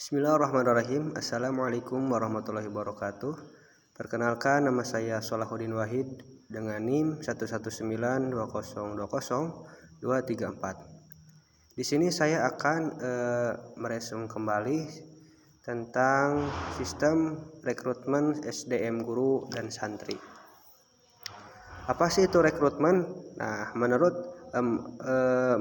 Bismillahirrahmanirrahim. Assalamualaikum warahmatullahi wabarakatuh. Perkenalkan, nama saya Solahuddin Wahid dengan NIM 11920200234. Di sini saya akan meresum kembali tentang sistem rekrutmen SDM guru dan santri. Apa sih itu rekrutmen? Nah, menurut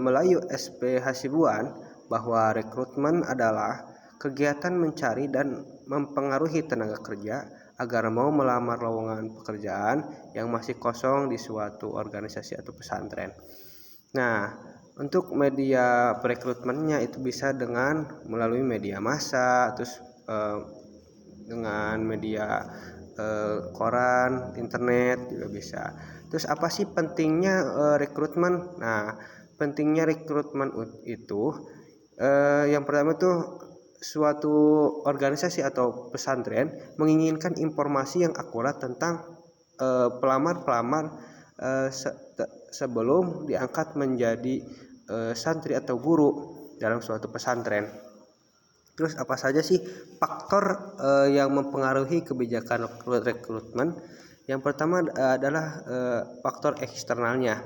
Melayu SP Hasibuan, bahwa rekrutmen adalah kegiatan mencari dan mempengaruhi tenaga kerja agar mau melamar lowongan pekerjaan yang masih kosong di suatu organisasi atau pesantren. Nah, untuk media perekrutmennya itu bisa dengan melalui media massa, terus dengan media koran, internet juga bisa. Terus apa sih pentingnya rekrutmen? Nah, pentingnya rekrutmen itu yang pertama tuh suatu organisasi atau pesantren menginginkan informasi yang akurat tentang pelamar-pelamar sebelum diangkat menjadi santri atau guru dalam suatu pesantren. Terus apa saja sih faktor yang mempengaruhi kebijakan rekrutmen? Yang pertama adalah faktor eksternalnya.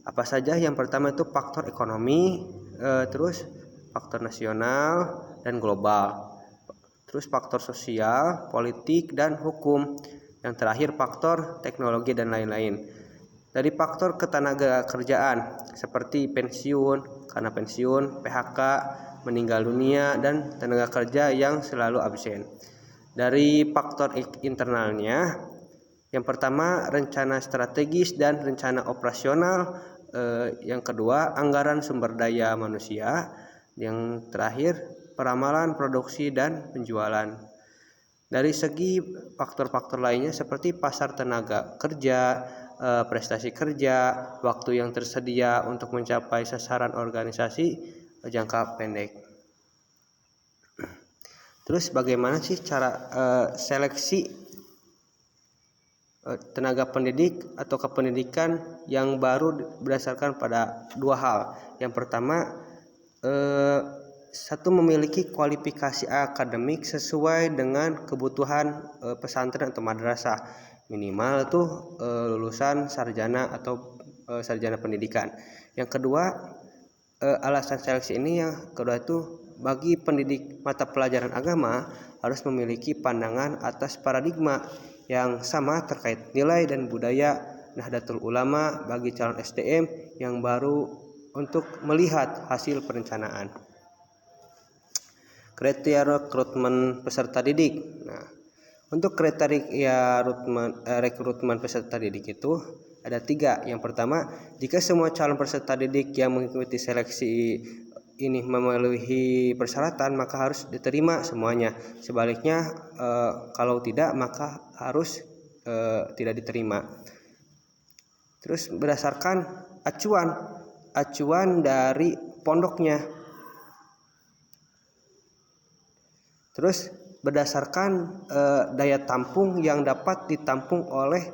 Apa saja? Yang pertama itu faktor ekonomi, terus faktor nasional dan global, terus faktor sosial, politik, dan hukum. Yang terakhir faktor teknologi dan lain-lain. Dari faktor ketenaga kerjaan seperti pensiun, karena pensiun, PHK, meninggal dunia, dan tenaga kerja yang selalu absen. Dari faktor internalnya, yang pertama rencana strategis dan rencana operasional, yang kedua anggaran sumber daya manusia, yang terakhir peramalan produksi dan penjualan. Dari segi faktor-faktor lainnya seperti pasar tenaga kerja, prestasi kerja, waktu yang tersedia untuk mencapai sasaran organisasi jangka pendek. Terus bagaimana sih cara seleksi tenaga pendidik atau kependidikan yang baru berdasarkan pada dua hal. Yang pertama, satu, memiliki kualifikasi akademik sesuai dengan kebutuhan pesantren atau madrasah, minimal tuh lulusan sarjana atau sarjana pendidikan. Yang kedua, alasan seleksi ini yang kedua itu bagi pendidik mata pelajaran agama harus memiliki pandangan atas paradigma yang sama terkait nilai dan budaya Nahdlatul Ulama bagi calon SDM yang baru untuk melihat hasil perencanaan. Kriteria rekrutmen peserta didik. Nah, untuk kriteria rekrutmen peserta didik itu ada 3. Yang pertama, jika semua calon peserta didik yang mengikuti seleksi ini memenuhi persyaratan, maka harus diterima semuanya. Sebaliknya, kalau tidak, maka harus tidak diterima. Terus berdasarkan acuan dari pondoknya. Terus berdasarkan daya tampung yang dapat ditampung oleh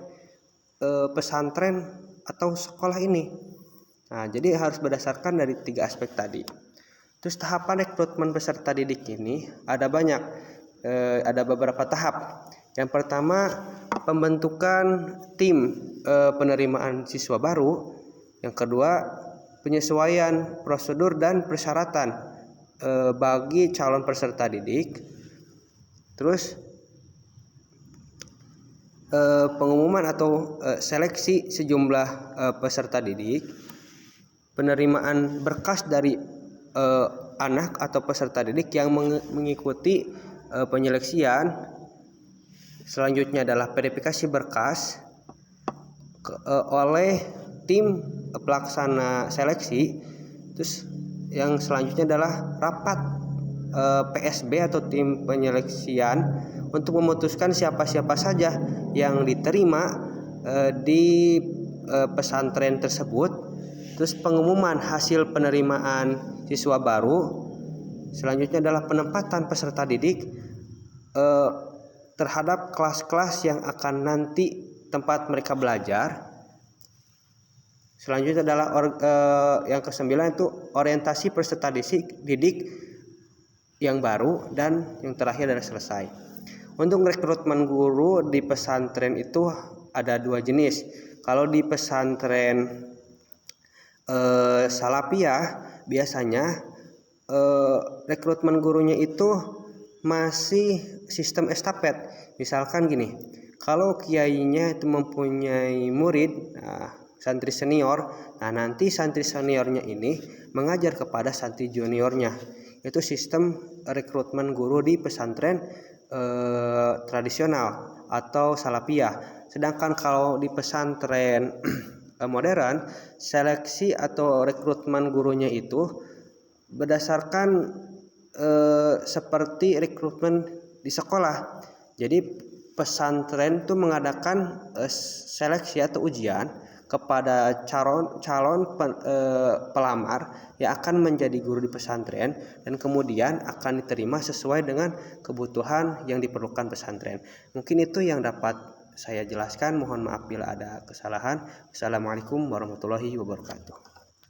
pesantren atau sekolah ini. Nah, jadi harus berdasarkan dari 3 aspek tadi. Terus tahapan rekrutmen peserta didik ini ada banyak, ada beberapa tahap. Yang pertama, pembentukan tim penerimaan siswa baru. Yang kedua, penyesuaian prosedur dan persyaratan bagi calon peserta didik. Terus pengumuman atau seleksi sejumlah peserta didik, penerimaan berkas dari anak atau peserta didik yang mengikuti penyeleksian. Selanjutnya adalah verifikasi berkas oleh tim pelaksana seleksi. Terus yang selanjutnya adalah rapat PSB atau tim penyeleksian untuk memutuskan siapa-siapa saja yang diterima di pesantren tersebut. Terus pengumuman hasil penerimaan siswa baru. Selanjutnya adalah penempatan peserta didik terhadap kelas-kelas yang akan nanti tempat mereka belajar. Selanjutnya adalah yang ke-9 itu orientasi peserta didik yang baru, dan yang terakhir adalah selesai. Untuk rekrutmen guru di pesantren itu ada 2 jenis. Kalau di pesantren Salafiyah biasanya rekrutmen gurunya itu masih sistem estafet. Misalkan gini, kalau kiainya itu mempunyai murid, santri senior, nanti santri seniornya ini mengajar kepada santri juniornya. Itu sistem rekrutmen guru di pesantren tradisional atau salafiyah. Sedangkan kalau di pesantren modern, seleksi atau rekrutmen gurunya itu berdasarkan seperti rekrutmen di sekolah. Jadi pesantren itu mengadakan seleksi atau ujian kepada calon pelamar yang akan menjadi guru di pesantren, dan kemudian akan diterima sesuai dengan kebutuhan yang diperlukan pesantren. Mungkin itu yang dapat saya jelaskan. Mohon maaf bila ada kesalahan. Assalamualaikum warahmatullahi wabarakatuh.